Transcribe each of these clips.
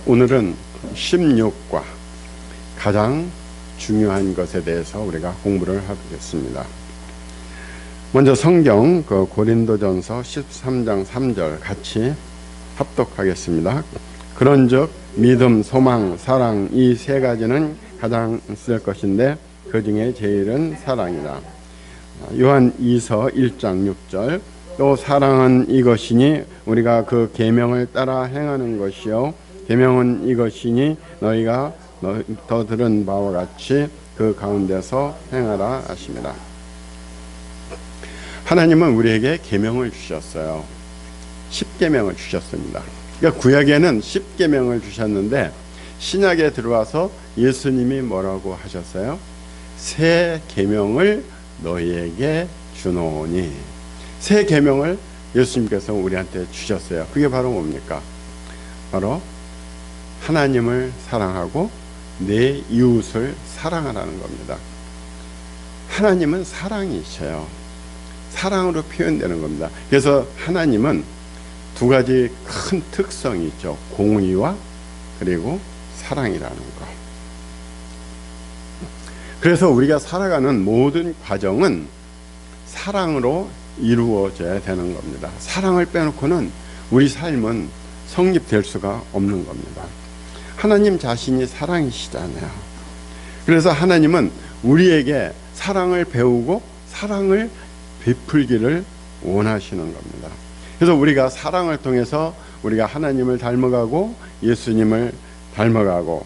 오늘은 16과 가장 중요한 것에 대해서 우리가 공부를 하겠습니다. 먼저 성경 고린도전서 13장 3절 같이 합독하겠습니다. 그런즉 믿음, 소망, 사랑 이 세 가지는 가장 쓸 것인데 그 중에 제일은 사랑이다. 요한 2서 1장 6절 또 사랑은 이것이니 우리가 그 계명을 따라 행하는 것이요 계명은 이것이니 너희가 더 들은 바와 같이 그 가운데서 행하라 하십니다. 하나님은 우리에게 계명을 주셨어요. 10계명을 주셨습니다. 그러니까 구약에는 10계명을 주셨는데 신약에 들어와서 예수님이 뭐라고 하셨어요? 새 계명을 너희에게 주노니. 새 계명을 예수님께서 우리한테 주셨어요. 그게 바로 뭡니까? 바로 하나님을 사랑하고 내 이웃을 사랑하라는 겁니다. 하나님은 사랑이셔요. 사랑으로 표현되는 겁니다. 그래서 하나님은 두 가지 큰 특성이 있죠. 공의와 그리고 사랑이라는 것. 그래서 우리가 살아가는 모든 과정은 사랑으로 이루어져야 되는 겁니다. 사랑을 빼놓고는 우리 삶은 성립될 수가 없는 겁니다. 하나님 자신이 사랑이시잖아요. 그래서 하나님은 우리에게 사랑을 배우고 사랑을 베풀기를 원하시는 겁니다. 그래서 우리가 사랑을 통해서 우리가 하나님을 닮아가고 예수님을 닮아가고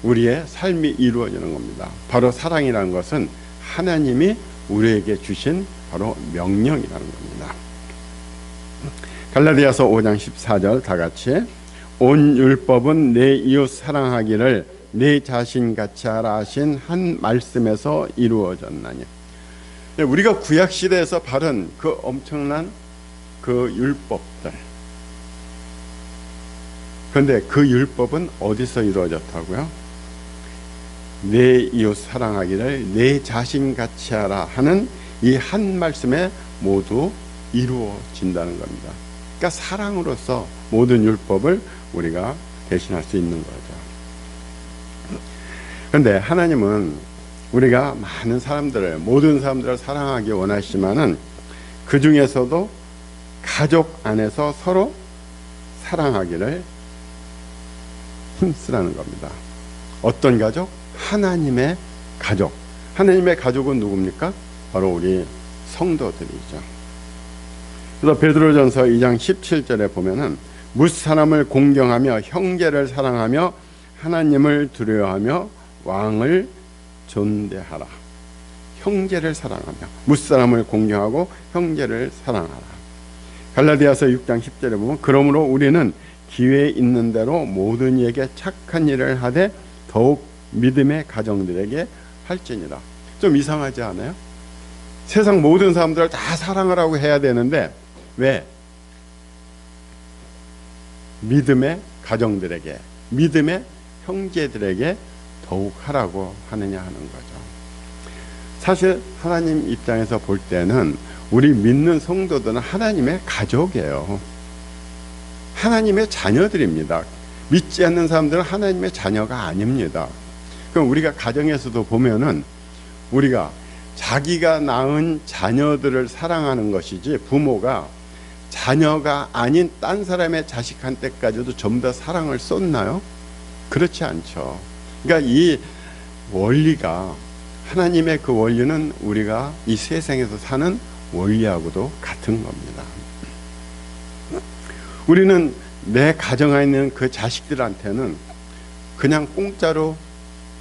우리의 삶이 이루어지는 겁니다. 바로 사랑이라는 것은 하나님이 우리에게 주신 바로 명령이라는 겁니다. 갈라디아서 5장 14절 다 같이 온 율법은 내 이웃 사랑하기를 내 자신같이 하라 하신 한 말씀에서 이루어졌나니. 우리가 구약시대에서 바른 그 엄청난 그 율법들, 그런데 그 율법은 어디서 이루어졌다고요? 내 이웃 사랑하기를 내 자신같이 하라 하는 이 한 말씀에 모두 이루어진다는 겁니다. 그러니까 사랑으로서 모든 율법을 우리가 대신할 수 있는 거죠. 그런데 하나님은 우리가 많은 사람들을, 모든 사람들을 사랑하기 원하시지만은 그 중에서도 가족 안에서 서로 사랑하기를 힘쓰라는 겁니다. 어떤 가족? 하나님의 가족. 하나님의 가족은 누굽니까? 바로 우리 성도들이죠. 그래서 베드로전서 2장 17절에 보면은 무사람을 공경하며 형제를 사랑하며 하나님을 두려워하며 왕을 존대하라. 형제를 사랑하며 무사람을 공경하고 형제를 사랑하라. 갈라디아서 6장 10절에 보면 그러므로 우리는 기회 있는 대로 모든 이에게 착한 일을 하되 더욱 믿음의 가정들에게 할지니라. 좀 이상하지 않아요? 세상 모든 사람들을 다 사랑하라고 해야 되는데 왜 믿음의 가정들에게, 믿음의 형제들에게 더욱 하라고 하느냐 하는 거죠. 사실 하나님 입장에서 볼 때는 우리 믿는 성도들은 하나님의 가족이에요. 하나님의 자녀들입니다. 믿지 않는 사람들은 하나님의 자녀가 아닙니다. 그럼 우리가 가정에서도 보면은 우리가 자기가 낳은 자녀들을 사랑하는 것이지 부모가 자녀가 아닌 딴 사람의 자식한테까지도 전부 다 사랑을 쏟나요? 그렇지 않죠. 그러니까 이 원리가, 하나님의 그 원리는 우리가 이 세상에서 사는 원리하고도 같은 겁니다. 우리는 내 가정 안에 있는 그 자식들한테는 그냥 공짜로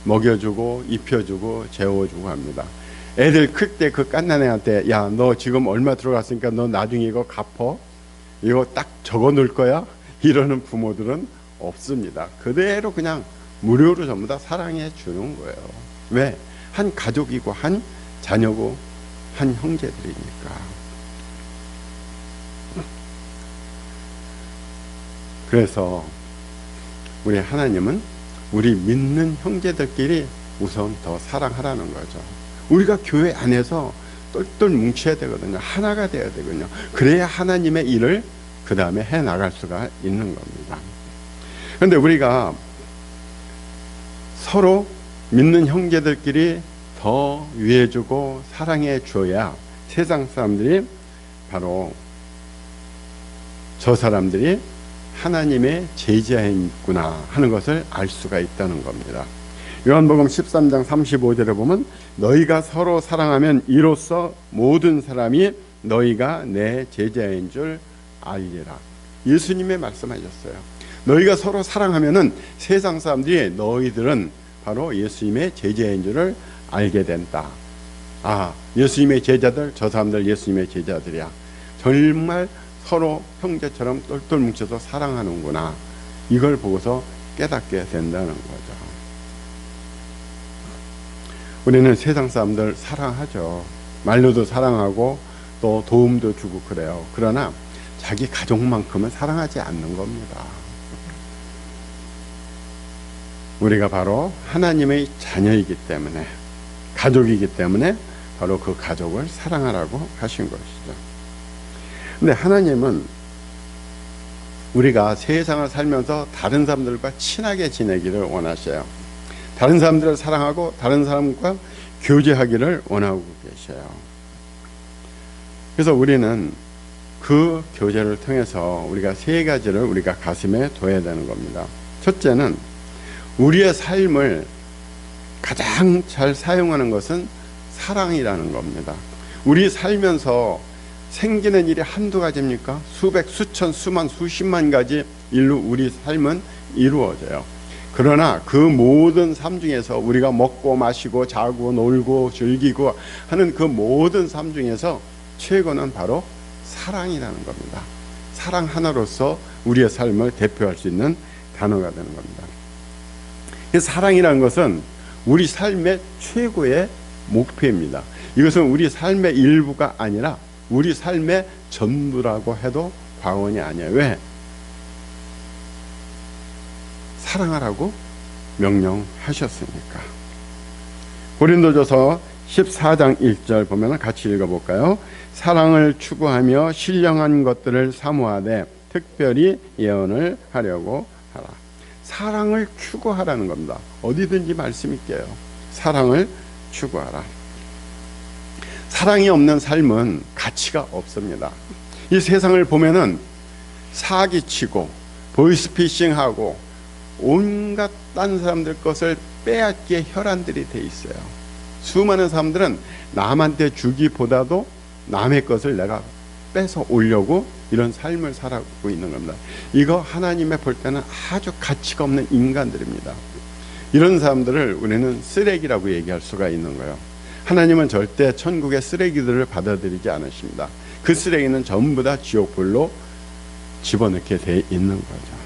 먹여주고 입혀주고 재워주고 합니다. 애들 클 때 그 갓난 애한테 야, 너 지금 얼마 들어갔으니까 너 나중에 이거 갚어? 이거 딱 적어 놓을 거야? 이러는 부모들은 없습니다. 그대로 그냥 무료로 전부 다 사랑해 주는 거예요. 왜? 한 가족이고 한 자녀고 한 형제들이니까. 그래서 우리 하나님은 우리 믿는 형제들끼리 우선 더 사랑하라는 거죠. 우리가 교회 안에서 똘똘 뭉쳐야 되거든요. 하나가 돼야 되거든요. 그래야 하나님의 일을 그 다음에 해 나갈 수가 있는 겁니다. 그런데 우리가 서로 믿는 형제들끼리 더 위해주고 사랑해 줘야 세상 사람들이 바로 저 사람들이 하나님의 제자이구나 하는 것을 알 수가 있다는 겁니다. 요한복음 13장 35절에 보면 너희가 서로 사랑하면 이로써 모든 사람이 너희가 내 제자인 줄 알리라. 예수님의 말씀하셨어요. 너희가 서로 사랑하면은 세상 사람들이 너희들은 바로 예수님의 제자인 줄을 알게 된다. 아, 예수님의 제자들, 저 사람들 예수님의 제자들이야. 정말 서로 형제처럼 똘똘 뭉쳐서 사랑하는구나. 이걸 보고서 깨닫게 된다는 거죠. 우리는 세상 사람들 사랑하죠. 말로도 사랑하고 또 도움도 주고 그래요. 그러나 자기 가족만큼은 사랑하지 않는 겁니다. 우리가 바로 하나님의 자녀이기 때문에, 가족이기 때문에 바로 그 가족을 사랑하라고 하신 것이죠. 근데 하나님은 우리가 세상을 살면서 다른 사람들과 친하게 지내기를 원하셔요. 다른 사람들을 사랑하고 다른 사람과 교제하기를 원하고 계셔요. 그래서 우리는 그 교제를 통해서 우리가 세 가지를 우리가 가슴에 둬야 되는 겁니다. 첫째는 우리의 삶을 가장 잘 사용하는 것은 사랑이라는 겁니다. 우리 살면서 생기는 일이 한두 가지입니까? 수백, 수천, 수만, 수십만 가지 일로 우리 삶은 이루어져요. 그러나 그 모든 삶 중에서 우리가 먹고 마시고 자고 놀고 즐기고 하는 그 모든 삶 중에서 최고는 바로 사랑이라는 겁니다. 사랑 하나로서 우리의 삶을 대표할 수 있는 단어가 되는 겁니다. 사랑이라는 것은 우리 삶의 최고의 목표입니다. 이것은 우리 삶의 일부가 아니라 우리 삶의 전부라고 해도 과언이 아니에요. 왜? 사랑하라고 명령하셨으니까. 고린도전서 14장 1절 보면 같이 읽어볼까요? 사랑을 추구하며 신령한 것들을 사모하되 특별히 예언을 하려고 하라. 사랑을 추구하라는 겁니다. 어디든지 말씀 있게요. 사랑을 추구하라. 사랑이 없는 삶은 가치가 없습니다. 이 세상을 보면은 사기치고 보이스피싱하고 온갖 딴 사람들 것을 빼앗기에 혈안들이 돼 있어요. 수많은 사람들은 남한테 주기보다도 남의 것을 내가 뺏어 오려고 이런 삶을 살아가고 있는 겁니다. 이거 하나님의 볼 때는 아주 가치가 없는 인간들입니다. 이런 사람들을 우리는 쓰레기라고 얘기할 수가 있는 거예요. 하나님은 절대 천국의 쓰레기들을 받아들이지 않으십니다. 그 쓰레기는 전부 다 지옥불로 집어넣게 돼 있는 거죠.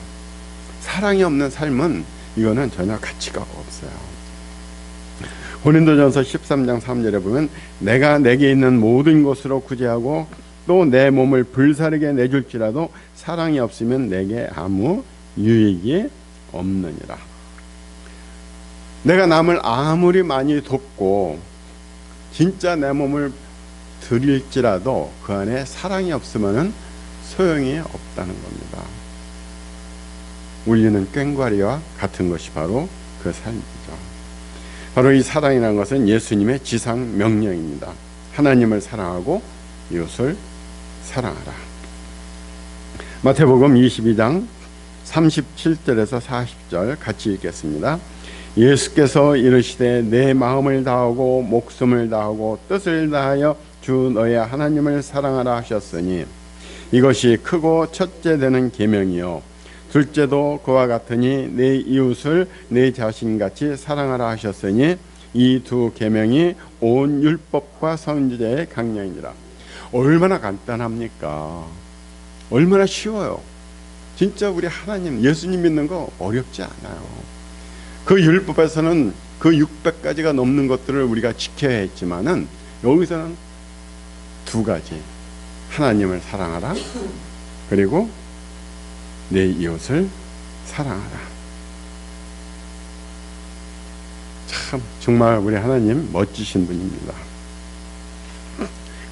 사랑이 없는 삶은 이거는 전혀 가치가 없어요. 고린도전서 13장 3절에 보면 내가 내게 있는 모든 것으로 구제하고 또 내 몸을 불사르게 내줄지라도 사랑이 없으면 내게 아무 유익이 없느니라. 내가 남을 아무리 많이 돕고 진짜 내 몸을 드릴지라도 그 안에 사랑이 없으면 소용이 없다는 겁니다. 울리는 꽹과리와 같은 것이 바로 그 삶이죠. 바로 이 사랑이라는 것은 예수님의 지상 명령입니다. 하나님을 사랑하고 이웃을 사랑하라. 마태복음 22장 37절에서 40절 같이 읽겠습니다. 예수께서 이르시되 내 마음을 다하고 목숨을 다하고 뜻을 다하여 주 너의 하나님을 사랑하라 하셨으니 이것이 크고 첫째 되는 계명이요 둘째도 그와 같으니 내 이웃을 내 자신같이 사랑하라 하셨으니 이 두 계명이 온 율법과 선지자의 강령이니라. 얼마나 간단합니까? 얼마나 쉬워요. 진짜 우리 하나님 예수님 믿는 거 어렵지 않아요. 그 율법에서는 그 600가지가 넘는 것들을 우리가 지켜야 했지만은 여기서는 두 가지. 하나님을 사랑하라. 그리고 내 이웃을 사랑하라. 참 정말 우리 하나님 멋지신 분입니다.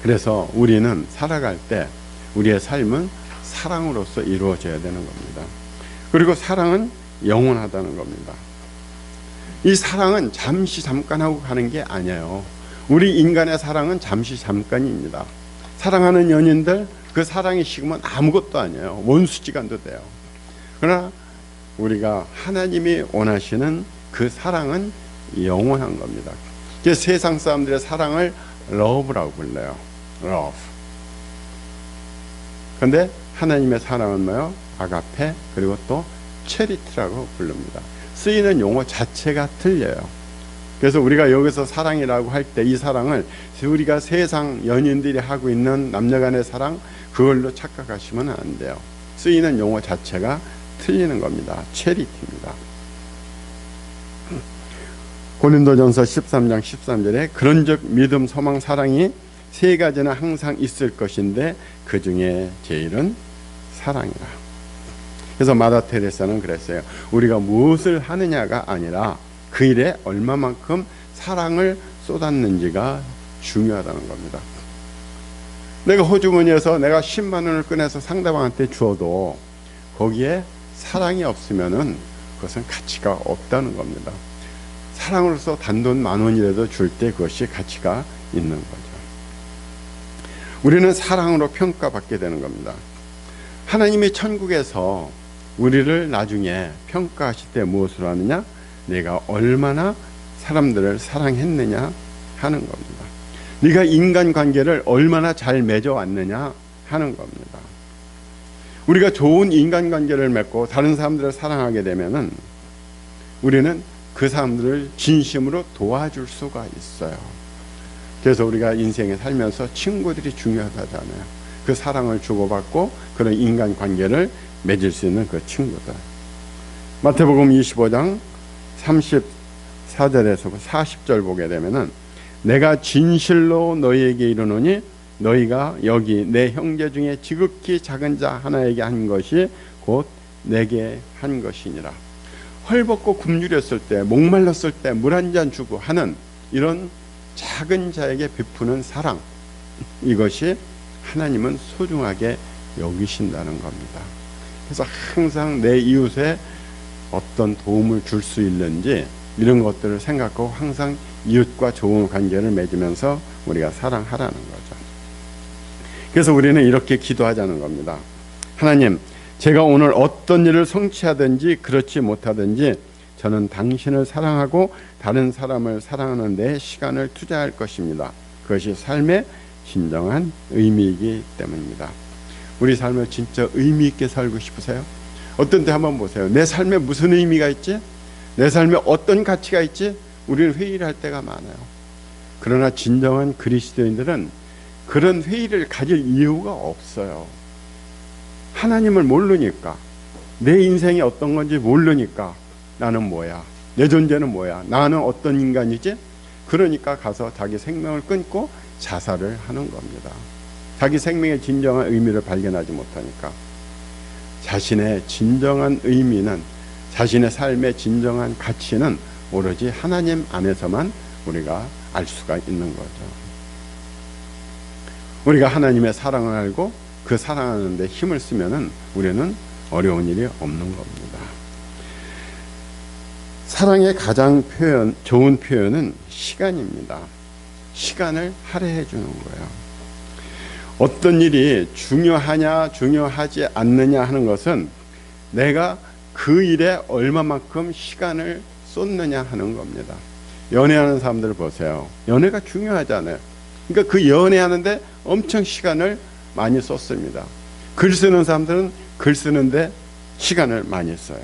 그래서 우리는 살아갈 때 우리의 삶은 사랑으로서 이루어져야 되는 겁니다. 그리고 사랑은 영원하다는 겁니다. 이 사랑은 잠시 잠깐 하고 가는 게 아니에요. 우리 인간의 사랑은 잠시 잠깐입니다. 사랑하는 연인들 그 사랑이 식으면 아무것도 아니에요. 원수지간도 돼요. 그러나 우리가 하나님이 원하시는 그 사랑은 영원한 겁니다. 그래서 세상 사람들의 사랑을 love라고 불러요. love. 그런데 하나님의 사랑은 뭐예요? 아가페, 그리고 또 charity라고 부릅니다. 쓰이는 용어 자체가 틀려요. 그래서 우리가 여기서 사랑이라고 할 때 이 사랑을 우리가 세상 연인들이 하고 있는 남녀간의 사랑 그걸로 착각하시면 안 돼요. 쓰이는 용어 자체가 틀리는 겁니다. charity입니다. 고린도전서 13장 13절에 그런즉 믿음, 소망, 사랑이 세 가지는 항상 있을 것인데 그 중에 제일은 사랑이라. 그래서 마다 테레사는 그랬어요. 우리가 무엇을 하느냐가 아니라 그 일에 얼마만큼 사랑을 쏟았는지가 중요하다는 겁니다. 내가 호주머니에서 내가 10만 원을 꺼내서 상대방한테 주어도 거기에 사랑이 없으면은 그것은 가치가 없다는 겁니다. 사랑으로서 단돈 10,000원이라도 줄 때 그것이 가치가 있는 거죠. 우리는 사랑으로 평가받게 되는 겁니다. 하나님이 천국에서 우리를 나중에 평가하실 때 무엇으로 하느냐? 내가 얼마나 사람들을 사랑했느냐 하는 겁니다. 네가 인간관계를 얼마나 잘 맺어왔느냐 하는 겁니다. 우리가 좋은 인간관계를 맺고 다른 사람들을 사랑하게 되면은 우리는 그 사람들을 진심으로 도와줄 수가 있어요. 그래서 우리가 인생에 살면서 친구들이 중요하다잖아요. 그 사랑을 주고받고 그런 인간관계를 맺을 수 있는 그 친구들. 마태복음 25장 34절에서 40절 보게 되면은 내가 진실로 너희에게 이르노니 너희가 여기 내 형제 중에 지극히 작은 자 하나에게 한 것이 곧 내게 한 것이니라. 헐벗고 굶주렸을 때, 목말랐을 때 물 한 잔 주고 하는 이런 작은 자에게 베푸는 사랑, 이것이 하나님은 소중하게 여기신다는 겁니다. 그래서 항상 내 이웃에 어떤 도움을 줄 수 있는지 이런 것들을 생각하고 항상 이웃과 좋은 관계를 맺으면서 우리가 사랑하라는 거죠. 그래서 우리는 이렇게 기도하자는 겁니다. 하나님, 제가 오늘 어떤 일을 성취하든지 그렇지 못하든지 저는 당신을 사랑하고 다른 사람을 사랑하는 데 시간을 투자할 것입니다. 그것이 삶의 진정한 의미이기 때문입니다. 우리 삶을 진짜 의미 있게 살고 싶으세요? 어떤 때 한번 보세요. 내 삶에 무슨 의미가 있지? 내 삶에 어떤 가치가 있지? 우리는 회의를 할 때가 많아요. 그러나 진정한 그리스도인들은 그런 회의를 가질 이유가 없어요. 하나님을 모르니까, 내 인생이 어떤 건지 모르니까 나는 뭐야? 내 존재는 뭐야? 나는 어떤 인간이지? 그러니까 가서 자기 생명을 끊고 자살을 하는 겁니다. 자기 생명의 진정한 의미를 발견하지 못하니까. 자신의 진정한 의미는, 자신의 삶의 진정한 가치는 오로지 하나님 안에서만 우리가 알 수가 있는 거죠. 우리가 하나님의 사랑을 알고 그 사랑하는 데 힘을 쓰면은 우리는 어려운 일이 없는 겁니다. 사랑의 가장 좋은 표현은 시간입니다. 시간을 할애해 주는 거예요. 어떤 일이 중요하냐 중요하지 않느냐 하는 것은 내가 그 일에 얼마만큼 시간을 쏟느냐 하는 겁니다. 연애하는 사람들 보세요. 연애가 중요하잖아요. 그러니까 그 연애하는데 엄청 시간을 많이 썼습니다. 글 쓰는 사람들은 글 쓰는데 시간을 많이 써요.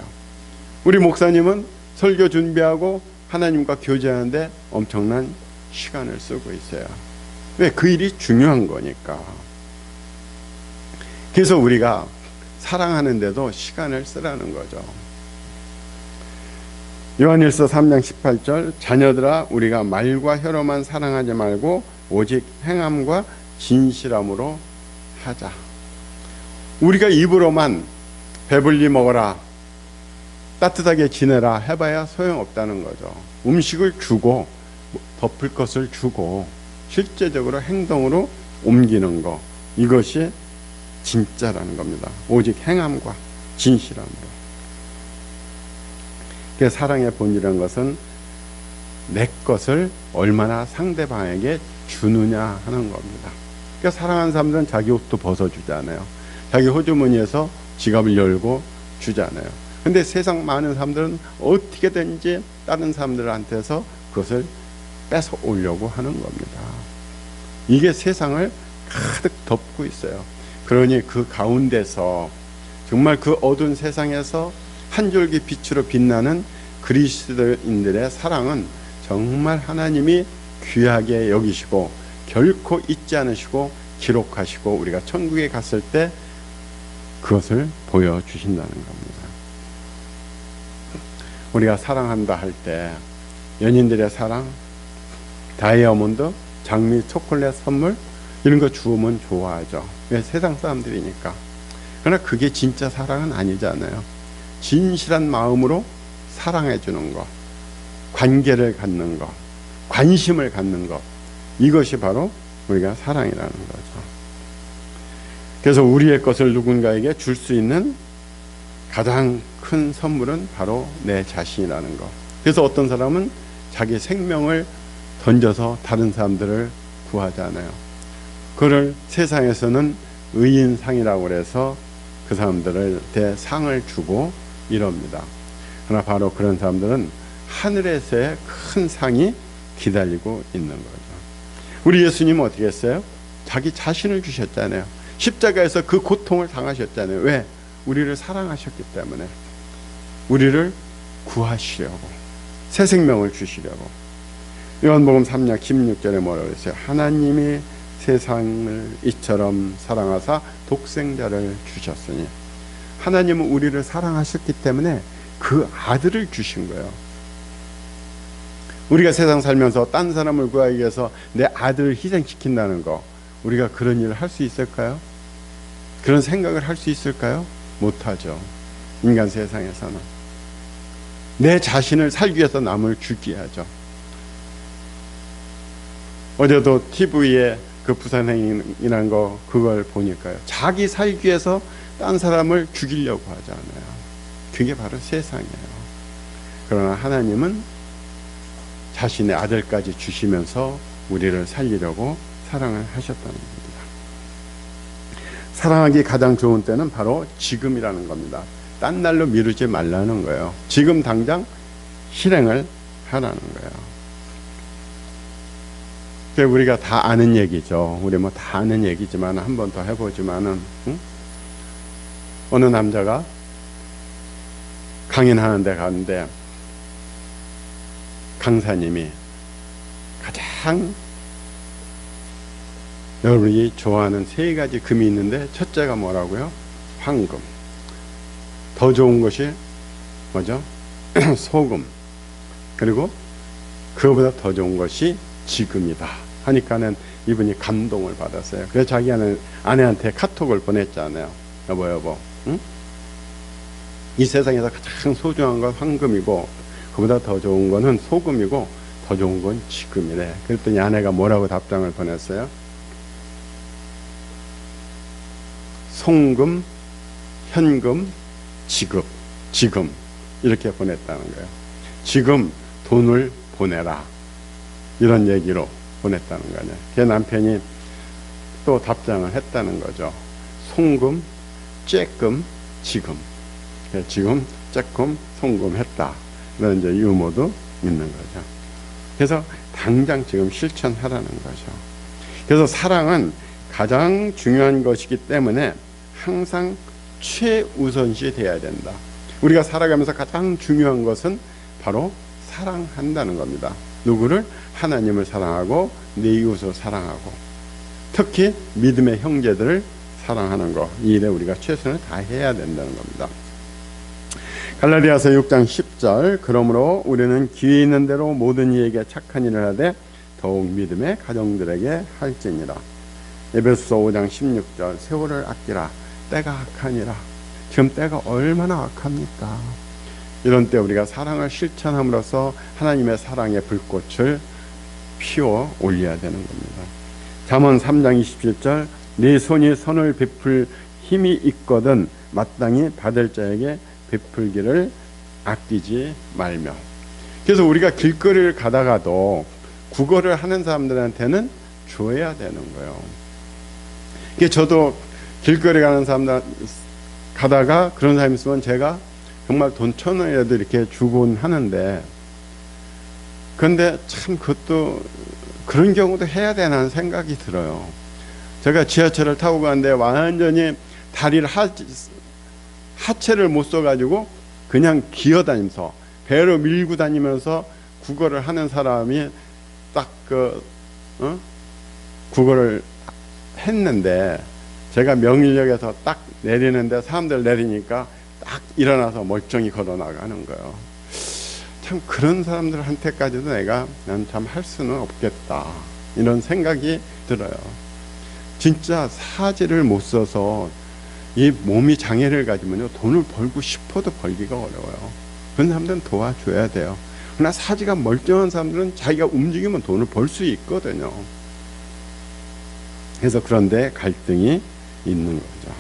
우리 목사님은 설교 준비하고 하나님과 교제하는데 엄청난 시간을 쓰고 있어요. 왜? 그 일이 중요한 거니까. 그래서 우리가 사랑하는데도 시간을 쓰라는 거죠. 요한일서 3장 18절, 자녀들아 우리가 말과 혀로만 사랑하지 말고 오직 행함과 진실함으로 하자. 우리가 입으로만 배불리 먹어라, 따뜻하게 지내라 해봐야 소용없다는 거죠. 음식을 주고 덮을 것을 주고 실제적으로 행동으로 옮기는 거, 이것이 진짜라는 겁니다. 오직 행함과 진실함으로. 그 사랑의 본질이라는 것은 내 것을 얼마나 상대방에게 주느냐 하는 겁니다. 그러니까 사랑하는 사람들은 자기 옷도 벗어주잖아요. 자기 호주머니에서 지갑을 열고 주잖아요. 근데 세상 많은 사람들은 어떻게든지 다른 사람들한테서 그것을 뺏어 오려고 하는 겁니다. 이게 세상을 가득 덮고 있어요. 그러니 그 가운데서 정말 그 어두운 세상에서 한 줄기 빛으로 빛나는 그리스도인들의 사랑은 정말 하나님이 귀하게 여기시고 결코 잊지 않으시고 기록하시고 우리가 천국에 갔을 때 그것을 보여주신다는 겁니다. 우리가 사랑한다 할 때 연인들의 사랑, 다이아몬드, 장미, 초콜릿 선물 이런 거 주우면 좋아하죠. 왜? 세상 사람들이니까. 그러나 그게 진짜 사랑은 아니잖아요. 진실한 마음으로 사랑해 주는 것, 관계를 갖는 것, 관심을 갖는 것, 이것이 바로 우리가 사랑이라는 거죠. 그래서 우리의 것을 누군가에게 줄 수 있는 가장 큰 선물은 바로 내 자신이라는 것. 그래서 어떤 사람은 자기 생명을 던져서 다른 사람들을 구하잖아요. 그를 세상에서는 의인상이라고 해서 그 사람들한테 상을 주고 이럽니다. 그러나 바로 그런 사람들은 하늘에서의 큰 상이 기다리고 있는 거죠. 우리 예수님은 어떻게 했어요? 자기 자신을 주셨잖아요. 십자가에서 그 고통을 당하셨잖아요. 왜? 우리를 사랑하셨기 때문에. 우리를 구하시려고, 새 생명을 주시려고. 요한복음 3장 16절에 뭐라고 했어요? 하나님이 세상을 이처럼 사랑하사 독생자를 주셨으니. 하나님은 우리를 사랑하셨기 때문에 그 아들을 주신 거예요. 우리가 세상 살면서 딴 사람을 구하기 위해서 내 아들을 희생시킨다는 거, 우리가 그런 일을 할 수 있을까요? 그런 생각을 할 수 있을까요? 못하죠. 인간 세상에서는 내 자신을 살기 위해서 남을 죽여야죠. 어제도 TV에 그 부산행이라는 거 그걸 보니까요, 자기 살기 위해서 딴 사람을 죽이려고 하잖아요. 그게 바로 세상이에요. 그러나 하나님은 자신의 아들까지 주시면서 우리를 살리려고 사랑을 하셨다는 겁니다. 사랑하기 가장 좋은 때는 바로 지금이라는 겁니다. 딴 날로 미루지 말라는 거예요. 지금 당장 실행을 하라는 거예요. 우리가 다 아는 얘기죠. 우리 뭐 다 아는 얘기지만 한 번 더 해보지만은, 어느 남자가 강연하는 데 가는데 강사님이 가장 여러분이 좋아하는 세 가지 금이 있는데 첫째가 뭐라고요? 황금. 더 좋은 것이 뭐죠? 소금. 그리고 그거보다 더 좋은 것이 지금이다 하니까는 이분이 감동을 받았어요. 그래서 자기 아내한테 카톡을 보냈잖아요. 여보, 응? 이 세상에서 가장 소중한 건 황금이고 그보다 더 좋은 거는 소금이고 더 좋은 건 지금이래. 그랬더니 아내가 뭐라고 답장을 보냈어요? 송금, 현금, 지금 이렇게 보냈다는 거예요. 지금 돈을 보내라, 이런 얘기로 보냈다는 거예요. 그 남편이 또 답장을 했다는 거죠. 송금, 쬐끔, 지금. 지금, 쬐끔, 송금 했다. 이런 이제 유머도 있는 거죠. 그래서 당장 지금 실천하라는 거죠. 그래서 사랑은 가장 중요한 것이기 때문에 항상 최우선시 돼야 된다. 우리가 살아가면서 가장 중요한 것은 바로 사랑한다는 겁니다. 누구를? 하나님을 사랑하고 내 이웃을 사랑하고 특히 믿음의 형제들을 사랑하는 것, 이 일에 우리가 최선을 다해야 된다는 겁니다. 갈라디아서 6장 10절, 그러므로 우리는 기회 있는 대로 모든 이에게 착한 일을 하되 더욱 믿음의 가정들에게 할지니라. 에베소서 5장 16절, 세월을 아끼라, 때가 악하니라. 지금 때가 얼마나 악합니까? 이런 때 우리가 사랑을 실천함으로써 하나님의 사랑의 불꽃을 피워 올려야 되는 겁니다. 잠언 3장 27절, 네 손이 선을 베풀 힘이 있거든 마땅히 받을 자에게 베풀기를 아끼지 말며. 그래서 우리가 길거리를 가다가도 국어를 하는 사람들한테는 줘야 되는 거예요. 이게 저도 길거리 가는 사람들 가다가 그런 사람이 있으면 제가 정말 돈 1,000원이라도 이렇게 주곤 하는데, 그런데 참 그것도 그런 경우도 해야 되나 생각이 들어요. 제가 지하철을 타고 가는데 완전히 다리를 하체를 못 써가지고 그냥 기어다니면서 배로 밀고 다니면서 국어를 하는 사람이 딱 국어를 했는데, 제가 명일역에서 딱 내리는데 사람들 내리니까 딱 일어나서 멀쩡히 걸어 나가는 거예요. 참 그런 사람들한테까지도 난 참 할 수는 없겠다, 이런 생각이 들어요. 진짜 사지를 못 써서 이 몸이 장애를 가지면요, 돈을 벌고 싶어도 벌기가 어려워요. 그런 사람들은 도와줘야 돼요. 그러나 사지가 멀쩡한 사람들은 자기가 움직이면 돈을 벌 수 있거든요. 그래서 그런데 갈등이 있는 거죠.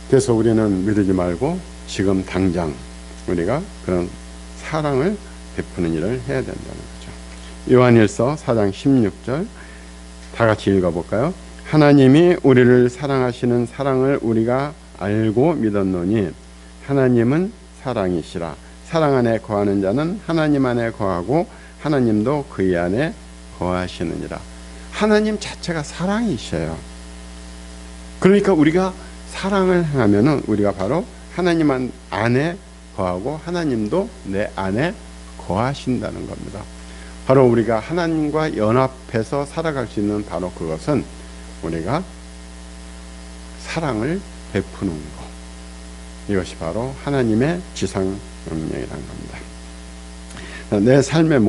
그래서 우리는 미루지 말고 지금 당장 우리가 그런 사랑을 베푸는 일을 해야 된다는 거죠. 요한일서 4장 16절 다 같이 읽어볼까요? 하나님이 우리를 사랑하시는 사랑을 우리가 알고 믿었노니 하나님은 사랑이시라. 사랑 안에 거하는 자는 하나님 안에 거하고 하나님도 그의 안에 거하시느니라. 하나님 자체가 사랑이셔요. 그러니까 우리가 사랑을 하면은 우리가 바로 하나님 안에 거하고 하나님도 내 안에 거하신다는 겁니다. 바로 우리가 하나님과 연합해서 살아갈 수 있는 바로 그것은 우리가 사랑을 베푸는 것. 이것이 바로 하나님의 지상 명령이라는 겁니다. 내 삶의